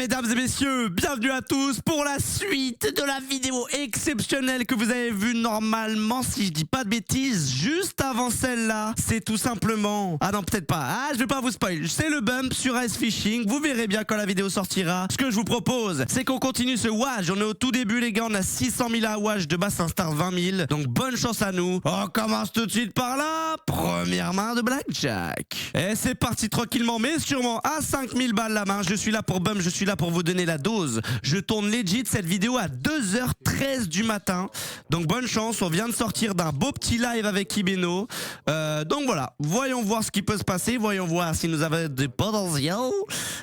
mesdames et messieurs, bienvenue à tous pour la suite de la vidéo exceptionnelle que vous avez vue normalement, si je dis pas de bêtises, juste avant celle-là. C'est tout simplement... Ah non, peut-être pas. Ah, je vais pas vous spoil. C'est le bump sur Ice Fishing. Vous verrez bien quand la vidéo sortira. Ce que je vous propose, c'est qu'on continue ce wash. On est au tout début, les gars. On a 600 000 à wash de bassin start 20 000. Donc bonne chance à nous. On commence tout de suite par là. Première main de Blackjack. Et c'est parti tranquillement, mais sûrement à 5000 balles la main. Je suis là pour bump, je suis là pour vous donner la dose. Je tourne legit cette vidéo à 2h13 du matin. Donc bonne chance, on vient de sortir d'un beau petit live avec Ibeno. Donc voilà, voyons voir ce qui peut se passer. Voyons voir si nous avons du potentiel.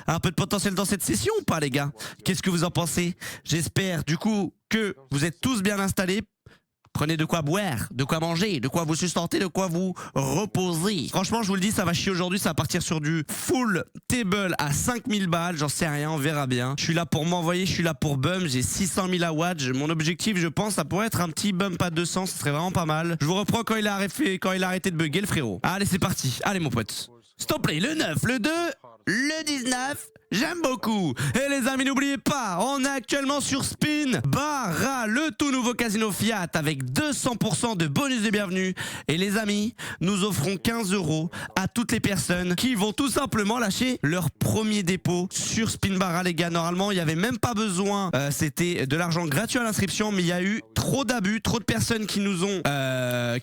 Un peu de potentiel dans cette session ou pas, les gars? Qu'est-ce que vous en pensez? J'espère du coup que vous êtes tous bien installés. Prenez de quoi boire, de quoi manger, de quoi vous sustenter, de quoi vous reposer. Franchement, je vous le dis, ça va chier aujourd'hui. Ça va partir sur du full table à 5000 balles. J'en sais rien, on verra bien. Je suis là pour m'envoyer, je suis là pour bump. J'ai 600 000 à watch. Mon objectif, je pense, ça pourrait être un petit bump à 200. Ce serait vraiment pas mal. Je vous reprends quand il a arrêté de bugger, le frérot. Allez, c'est parti. Allez, mon pote. Stop play, le 9, le 2, le 19. J'aime beaucoup. Et les amis, n'oubliez pas, on est actuellement sur Spin Barra, le tout nouveau casino Fiat avec 200% de bonus de bienvenue. Et les amis, nous offrons 15 € à toutes les personnes qui vont tout simplement lâcher leur premier dépôt sur Spin Barra, les gars. Normalement, il n'y avait même pas besoin. C'était de l'argent gratuit à l'inscription, mais il y a eu trop d'abus, trop de personnes qui nous ont,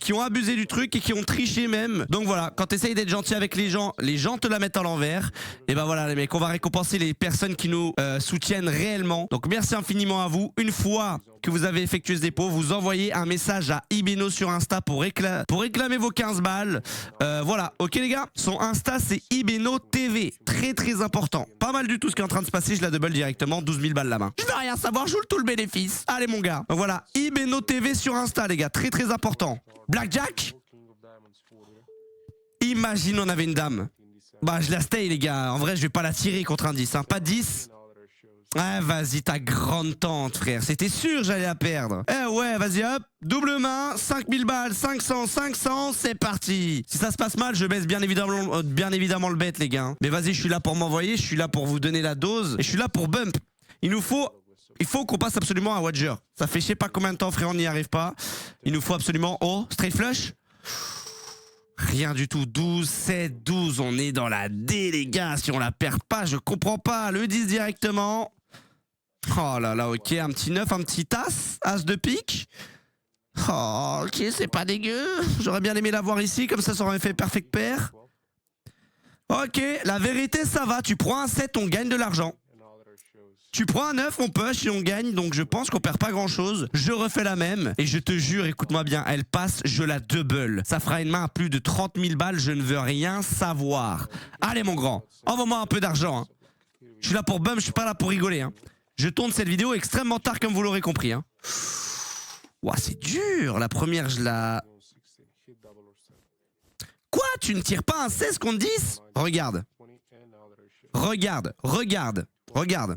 qui ont abusé du truc et qui ont triché même. Donc voilà, quand tu essayes d'être gentil avec les gens te la mettent à l'envers. Et ben voilà, les mecs, on va récompenser les personnes qui nous soutiennent réellement. Donc merci infiniment à vous. Une fois que vous avez effectué ce dépôt, vous envoyez un message à Ibeno sur Insta pour réclamer vos 15 balles. Voilà, ok les gars. Son Insta c'est Ibeno TV. Très très important. Pas mal du tout ce qui est en train de se passer. Je la double directement, 12 000 balles la main. Je veux rien savoir, je joue tout le bénéfice. Allez mon gars. Donc voilà, Ibeno TV sur Insta les gars. Très très important. Blackjack. Imagine on avait une dame. Bah je la stay les gars, en vrai je vais pas la tirer contre un 10, hein. Pas 10. Ouais vas-y ta grande tante frère, c'était sûr j'allais la perdre. Eh ouais vas-y hop, double main, 5000 balles, 500, c'est parti. Si ça se passe mal je baisse bien évidemment le bet les gars. Mais vas-y je suis là pour m'envoyer, je suis là pour vous donner la dose. Et je suis là pour bump. Il faut qu'on passe absolument à Wager. Ça fait je sais pas combien de temps frère on n'y arrive pas. Il nous faut absolument, oh straight flush. Rien du tout, 12, 7, 12, on est dans la D les gars, si on la perd pas, je comprends pas, le 10 directement. Oh là là, ok, un petit 9, un petit as de pique. Oh, ok, c'est pas dégueu, j'aurais bien aimé l'avoir ici, comme ça aurait fait perfect pair. Ok, la vérité ça va, tu prends un 7, on gagne de l'argent. Tu prends un 9, on push et on gagne, donc je pense qu'on perd pas grand chose. Je refais la même, et je te jure, écoute-moi bien, elle passe, je la double. Ça fera une main à plus de 30 000 balles, je ne veux rien savoir. Allez mon grand, envoie-moi un peu d'argent. Hein. Je suis là pour bum, je suis pas là pour rigoler. Hein. Je tourne cette vidéo extrêmement tard, comme vous l'aurez compris. Hein. Ouah, c'est dur, la première, je la... Quoi? Tu ne tires pas un 16 contre 10? Regarde. Regarde, regarde, regarde.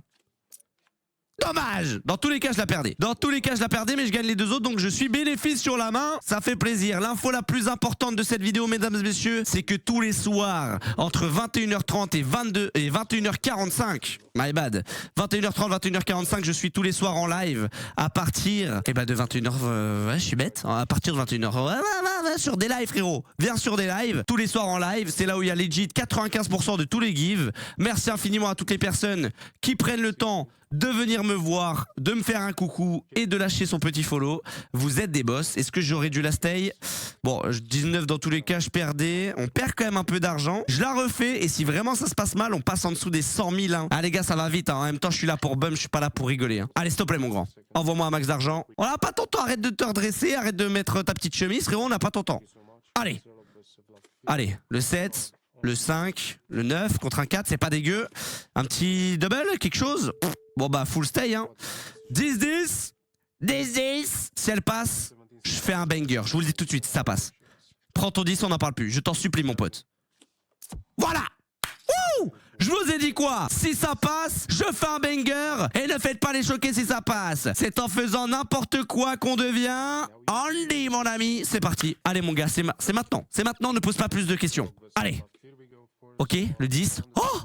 Dommage. Dans tous les cas, je la perdais. Dans tous les cas, je la perdais, mais je gagne les deux autres, donc je suis bénéfice sur la main. Ça fait plaisir. L'info la plus importante de cette vidéo, mesdames et messieurs, c'est que tous les soirs, entre 21h30 et 21h45, my bad, 21h30, 21h45, je suis tous les soirs en live à partir de 21h, ouais, je suis bête, à partir de 21h, ouais, sur des lives, frérot. Viens sur des lives, tous les soirs en live, c'est là où il y a legit 95% de tous les gives. Merci infiniment à toutes les personnes qui prennent le temps de venir me voir, de me faire un coucou et de lâcher son petit follow. Vous êtes des boss. Est-ce que j'aurais dû la stay? Bon, 19 dans tous les cas, je perdais. On perd quand même un peu d'argent. Je la refais et si vraiment ça se passe mal, on passe en dessous des 100 000. Hein. Ah les gars, ça va vite. Hein. En même temps, je suis là pour bum, je suis pas là pour rigoler. Hein. Allez, s'il te plaît, mon grand. Envoie-moi un max d'argent. On n'a pas ton temps. Arrête de te redresser. Arrête de mettre ta petite chemise, frérot. On n'a pas ton temps. Allez. Allez, le 7. Le 5, le 9 contre un 4, c'est pas dégueu. Un petit double, quelque chose. Bon bah full stay hein. 10-10. 10-10. Si elle passe, je fais un banger. Je vous le dis tout de suite, si ça passe. Prends ton 10, on n'en parle plus. Je t'en supplie mon pote. Voilà. Wouh! Je vous ai dit quoi? Si ça passe, je fais un banger. Et ne faites pas les choquer si ça passe. C'est en faisant n'importe quoi qu'on devient Andy mon ami. C'est parti. Allez mon gars, c'est maintenant. C'est maintenant, ne pose pas plus de questions. Allez. Ok, le 10. Oh!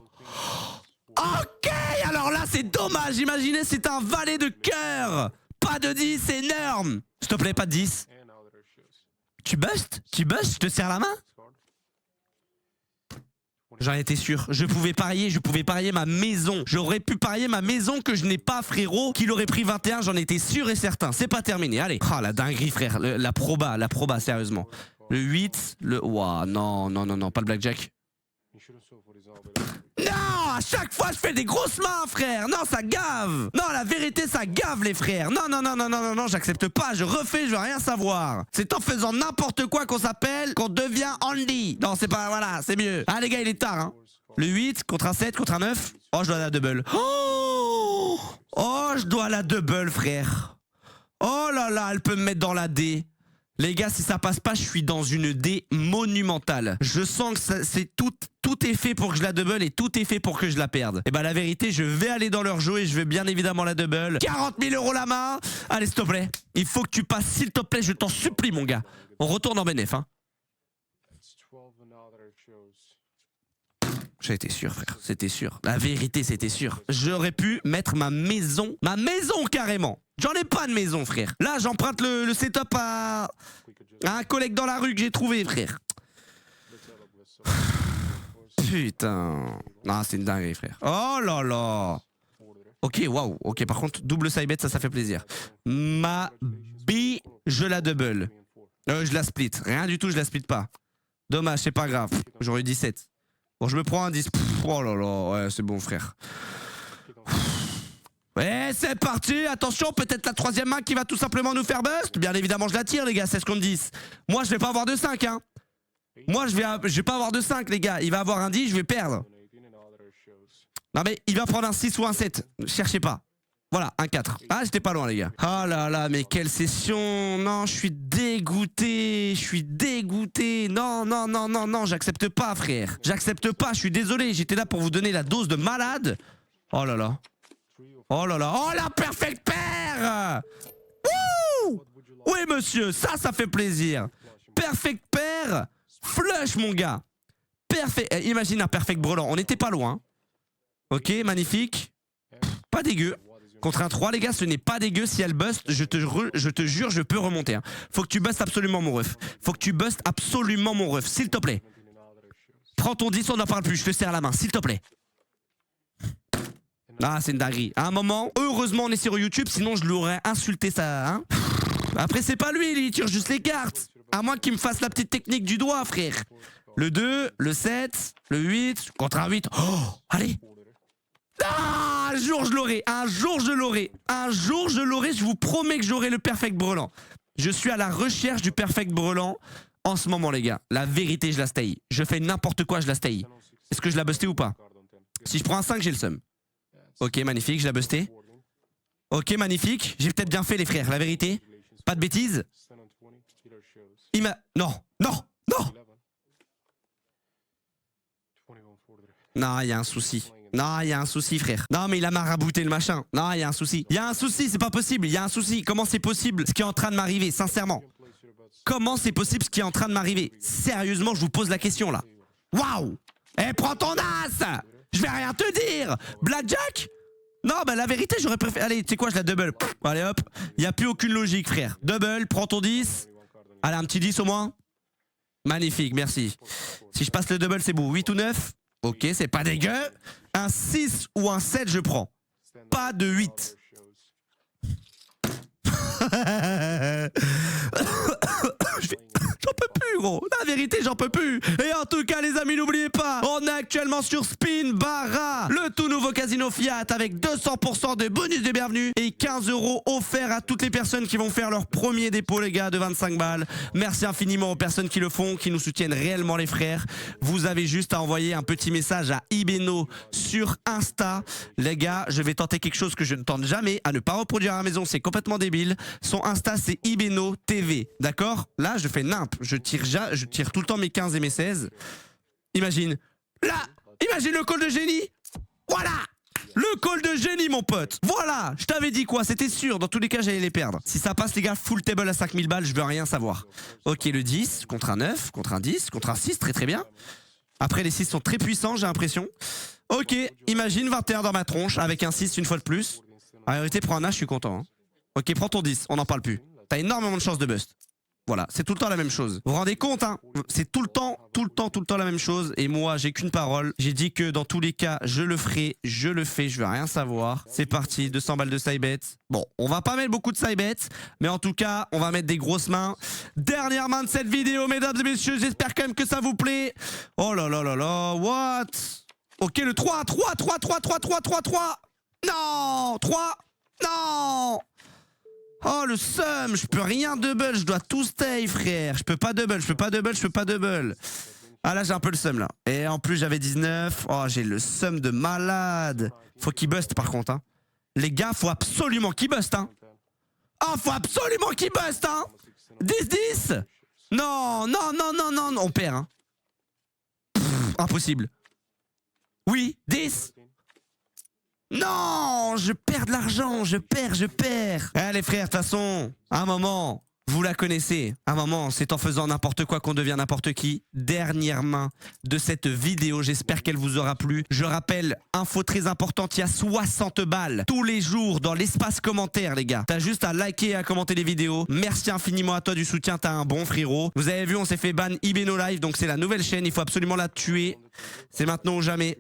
Ok, alors là, c'est dommage. Imaginez, c'est un valet de cœur. Pas de 10, c'est énorme. S'il te plaît, pas de 10. Tu bustes? Tu bustes? Je te serre la main? J'en étais sûr. Je pouvais parier ma maison. J'aurais pu parier ma maison que je n'ai pas, frérot. Qu'il aurait pris 21, j'en étais sûr et certain. C'est pas terminé, allez. Oh, la dinguerie, frère. La proba, sérieusement. Le 8, le... Ouah, non, non, non, non, pas le blackjack. Non, à chaque fois je fais des grosses mains, frère. Non, ça gave. Non, la vérité, ça gave, les frères. Non, non, non, non, non, non, non, j'accepte pas. Je refais, je veux rien savoir. C'est en faisant n'importe quoi qu'on s'appelle, qu'on devient Andy. Non, c'est pas, voilà, c'est mieux. Ah, les gars, il est tard, hein. Le 8 contre un 7 contre un 9. Oh, je dois la double. Oh, oh, je dois la double, frère. Oh là là, elle peut me mettre dans la D. Les gars, si ça passe pas, je suis dans une D monumentale. Je sens que c'est tout est fait pour que je la double et tout est fait pour que je la perde. Et bah la vérité, je vais aller dans leur jeu et je vais bien évidemment la double. 40 000 € la main. Allez, s'il te plaît. Il faut que tu passes, s'il te plaît, je t'en supplie, mon gars. On retourne en bénéf, hein. J'étais sûr, frère. C'était sûr. La vérité, c'était sûr. J'aurais pu mettre ma maison carrément. J'en ai pas de maison, frère. Là, j'emprunte le setup à un collègue dans la rue que j'ai trouvé, frère. Putain. Non, c'est une dinguerie, frère. Oh là là. Ok, waouh. Ok, par contre, double side bet, ça fait plaisir. Ma B, je la double. Je la split. Rien du tout, je la split pas. Dommage, c'est pas grave. J'aurais eu 17. Bon, je me prends un 10. Oh là là, ouais, c'est bon, frère. Ouais, c'est parti. Attention, peut-être la troisième main qui va tout simplement nous faire bust. Bien évidemment, je la tire, les gars, 16 contre 10. Moi, je vais pas avoir de 5, hein. Moi, je vais pas avoir de 5, les gars. Il va avoir un 10, je vais perdre. Non, mais il va prendre un 6 ou un 7. Cherchez pas. Voilà, un 4. Ah, j'étais pas loin, les gars. Oh là là, mais quelle session. Non, je suis dégoûté. Je suis dégoûté. Non, non, non, non, non, j'accepte pas, frère. J'accepte pas, je suis désolé. J'étais là pour vous donner la dose de malade. Oh là là. Oh là là. Oh la perfect paire. Wouh. Oui, monsieur, ça fait plaisir. Perfect paire. Flush, mon gars. Perfect. Imagine un perfect brelan. On n'était pas loin. Ok, magnifique. Pas dégueu. Contre un 3, les gars, ce n'est pas dégueu. Si elle bust, je te jure, je peux remonter. Hein. Faut que tu bustes absolument mon ref. Faut que tu bustes absolument mon ref, s'il te plaît. Prends ton 10, on n'en parle plus. Je te serre la main, s'il te plaît. Ah, c'est une dinguerie. À un moment, heureusement, on est sur YouTube, sinon je l'aurais insulté ça. Hein. Après, c'est pas lui, il tire juste les cartes. À moins qu'il me fasse la petite technique du doigt, frère. Le 2, le 7, le 8, contre un 8. Oh, allez. Ah, un jour je l'aurai, un jour je l'aurai, un jour je l'aurai, je vous promets que j'aurai le perfect brelan. Je suis à la recherche du perfect brelan en ce moment, les gars. La vérité, je la stay. Je fais n'importe quoi, je la stay. Est-ce que je la busté ou pas? Si je prends un 5, j'ai le seum. Ok, magnifique, je l'ai busté. Ok, magnifique. J'ai peut-être bien fait, les frères, la vérité. Pas de bêtises. Il m'a... Non, non, non. Non, il y a un souci. Non, il y a un souci, frère. Non, mais il a marabouté le machin. Non, il y a un souci. Il y a un souci, c'est pas possible. Il y a un souci. Comment c'est possible ce qui est en train de m'arriver, sincèrement? Comment c'est possible ce qui est en train de m'arriver? Sérieusement, je vous pose la question, là. Waouh! Eh, prends ton as! Je vais rien te dire! Blackjack? Non, bah la vérité, j'aurais préféré... Allez, tu sais quoi, je la double. Pff, allez, hop. Il n'y a plus aucune logique, frère. Double, prends ton 10. Allez, un petit 10 au moins. Magnifique, merci. Si je passe le double, c'est beau. 8 ou 9? Ok, c'est pas dégueu. Un 6 ou un 7, je prends. Pas de 8. J'en peux plus, gros. La vérité, j'en peux plus. Et en tout cas, les amis, n'oubliez pas, on est actuellement sur Spin Barra, le tout nouveau casino Fiat avec 200% de bonus de bienvenue et 15 € offerts à toutes les personnes qui vont faire leur premier dépôt, les gars, de 25 balles. Merci infiniment aux personnes qui le font, qui nous soutiennent réellement, les frères. Vous avez juste à envoyer un petit message à Ibeno sur Insta. Les gars, je vais tenter quelque chose que je ne tente jamais, à ne pas reproduire à la maison, c'est complètement débile. Son Insta, c'est Ibeno TV, d'accord? Là, je fais nimp. Je tire tout le temps mes 15 et mes 16. Imagine. Là, imagine le call de génie. Voilà. Le call de génie, mon pote. Voilà. Je t'avais dit quoi? C'était sûr. Dans tous les cas, j'allais les perdre. Si ça passe, les gars, full table à 5000 balles, je veux rien savoir. Ok, le 10 contre un 9, contre un 10, contre un 6, très très bien. Après, les 6 sont très puissants, j'ai l'impression. Ok, imagine 21 dans ma tronche avec un 6 une fois de plus. En réalité, prends un H, je suis content. Hein. Ok, prends ton 10, on n'en parle plus. T'as énormément de chances de bust. Voilà, c'est tout le temps la même chose. Vous vous rendez compte, hein? C'est tout le temps la même chose. Et moi, j'ai qu'une parole. J'ai dit que dans tous les cas, je le ferai, je le fais, je veux rien savoir. C'est parti, 200 balles de side bet. Bon, on va pas mettre beaucoup de side bet, mais en tout cas, on va mettre des grosses mains. Dernière main de cette vidéo, mesdames et messieurs. J'espère quand même que ça vous plaît. Oh là là là là, what? Ok, le 3. Non, 3. Non. Oh le seum, je peux rien double, je dois tout stay frère. Je peux pas double. Ah là j'ai un peu le seum là. Et en plus j'avais 19. Oh j'ai le seum de malade. Faut qu'il bust par contre hein. Les gars faut absolument qu'il bust hein. Oh faut absolument qu'il bust hein. 10-10. Non, on perd hein. Impossible. Oui, 10. Non, je perds de l'argent, je perds. Allez frères, de toute façon, à un moment, vous la connaissez. À un moment, c'est en faisant n'importe quoi qu'on devient n'importe qui. Dernière main de cette vidéo, j'espère qu'elle vous aura plu. Je rappelle, info très importante, il y a 60 balles tous les jours dans l'espace commentaire les gars. T'as juste à liker et à commenter les vidéos. Merci infiniment à toi du soutien, t'es un bon frérot. Vous avez vu, on s'est fait ban Ibeno Live, donc c'est la nouvelle chaîne, il faut absolument la tuer. C'est maintenant ou jamais.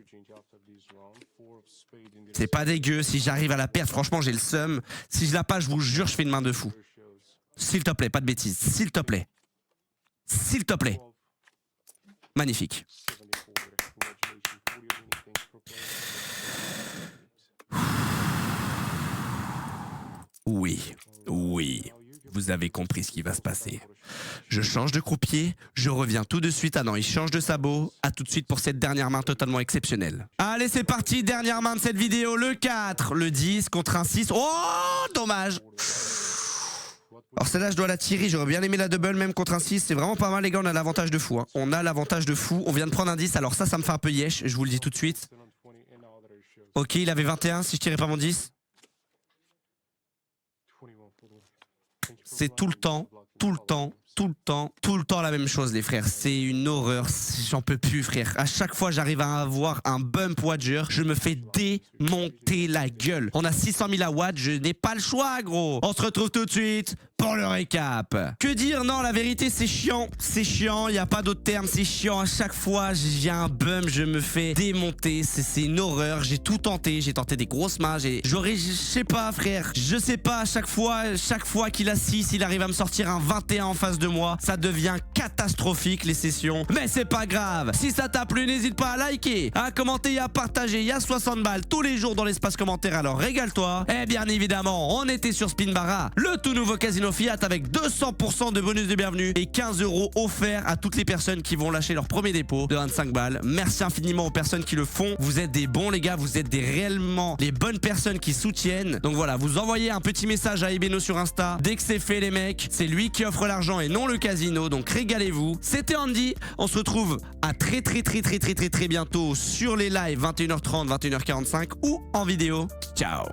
C'est pas dégueu, si j'arrive à la perdre, franchement j'ai le seum. Si je la passe, je vous jure, je fais une main de fou. S'il te plaît, pas de bêtises, s'il te plaît. S'il te plaît. Magnifique. Oui, vous avez compris ce qui va se passer. Je change de croupier, je reviens tout de suite. Ah non, il change de sabot. À tout de suite pour cette dernière main totalement exceptionnelle. Allez, c'est parti, dernière main de cette vidéo. Le 4, le 10 contre un 6. Oh, dommage. Alors celle-là, je dois la tirer. J'aurais bien aimé la double même contre un 6. C'est vraiment pas mal, les gars. On a l'avantage de fou. Hein. On a l'avantage de fou. On vient de prendre un 10. Alors ça me fait un peu yesh. Je vous le dis tout de suite. Ok, il avait 21 si je tirais pas mon 10. C'est tout le temps la même chose les frères. C'est une horreur, j'en peux plus frère. À chaque fois j'arrive à avoir un bump wager, je me fais démonter la gueule. On a 600 000 à watt, je n'ai pas le choix gros. On se retrouve tout de suite pour le récap. Que dire? Non, la vérité c'est chiant, il n'y a pas d'autre terme, c'est chiant. À chaque fois j'ai un bump, je me fais démonter, c'est une horreur. J'ai tout tenté, j'ai tenté des grosses mains, je sais pas frère, je sais pas, à chaque fois qu'il a 6, il arrive à me sortir un 21 en face de moi, ça devient catastrophique les sessions. Mais c'est pas grave, si ça t'a plu n'hésite pas à liker, à commenter et à partager. Il y a 60 balles tous les jours dans l'espace commentaire, alors régale-toi. Et bien évidemment on était sur Spinbarra, le tout nouveau casino Fiat avec 200% de bonus de bienvenue et 15 € offerts à toutes les personnes qui vont lâcher leur premier dépôt de 25 balles. Merci infiniment aux personnes qui le font, vous êtes des bons les gars, vous êtes réellement les bonnes personnes qui soutiennent. Donc voilà, vous envoyez un petit message à Ibeno sur Insta, dès que c'est fait les mecs, c'est lui qui offre l'argent et non le casino, donc régalez-vous. C'était Andy, on se retrouve à très bientôt sur les lives 21h30, 21h45 ou en vidéo. Ciao.